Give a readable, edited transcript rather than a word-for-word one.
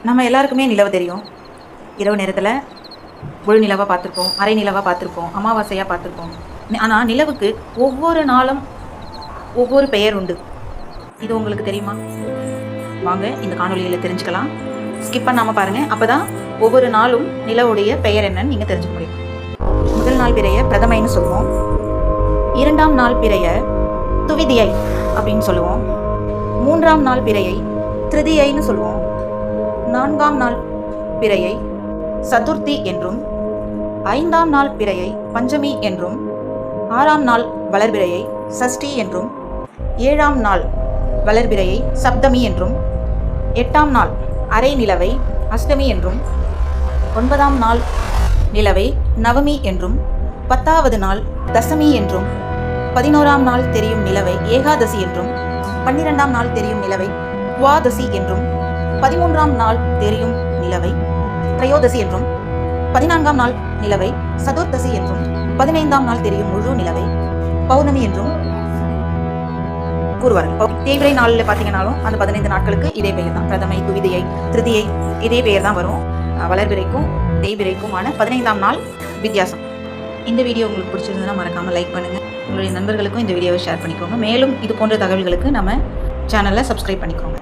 நம்ம எல்லாருக்குமே நிலவு தெரியும். இரவு நேரத்தில் முழு நிலவாக பார்த்துருப்போம், அரை நிலவாக பார்த்துருப்போம், அமாவாசையாக பார்த்துருப்போம். ஆனால் நிலவுக்கு ஒவ்வொரு நாளும் ஒவ்வொரு பெயர் உண்டு. இது உங்களுக்கு தெரியுமா? வாங்க இந்த காணொலியில் தெரிஞ்சுக்கலாம். ஸ்கிப் பண்ணாமல் பாருங்கள். அப்போ தான் ஒவ்வொரு நாளும் நிலவுடைய பெயர் என்னன்னு நீங்கள் தெரிஞ்சுக்க முடியும். முதல் நாள் பிறைய பிரதமைன்னு சொல்லுவோம். இரண்டாம் நாள் பிறைய துவிதியை அப்படின்னு சொல்லுவோம். மூன்றாம் நாள் பிறையை திருதியைன்னு சொல்லுவோம். நான்காம் நாள் பிறையை சதுர்த்தி என்றும், ஐந்தாம் நாள் பிறையை பஞ்சமி என்றும், ஆறாம் நாள் வளர்பிறையை சஷ்டி என்றும், ஏழாம் நாள் வளர்பிறையை சப்தமி என்றும், எட்டாம் நாள் அரை நிலவை அஷ்டமி என்றும், ஒன்பதாம் நாள் நிலவை நவமி என்றும், 10வது நாள் தசமி என்றும், 11ஆம் நாள் தெரியும் நிலவை ஏகாதசி என்றும், 12ஆம் நாள் தெரியும் நிலவை துவாதசி என்றும், 13ஆம் நாள் தெரியும் நிலவை திரையோதசி என்றும், 14ஆம் நாள் நிலவை சதுர்த்தசி என்றும், 15ஆம் நாள் தெரியும் முழு நிலவை பௌர்ணமி என்றும் கூறுவார்கள். தேய்பிறை நாளில் பார்த்தீங்கன்னாலும் அந்த 15 நாட்களுக்கு இதே பெயர் தான். பிரதமை, துவிதியை, திருதியை இதே பெயர் தான் வரும். வளர்பிறைக்கும் தேய்பிறைக்குமான 15ஆம் நாள் வித்தியாசம். இந்த வீடியோ உங்களுக்கு பிடிச்சிருந்ததுன்னா மறக்காமல் லைக் பண்ணுங்கள். உங்களுடைய நண்பர்களுக்கும் இந்த வீடியோவை ஷேர் பண்ணிக்கோங்க. மேலும் இது போன்ற தகவல்களுக்கு நம்ம சேனலை சப்ஸ்கிரைப் பண்ணிக்கோங்க.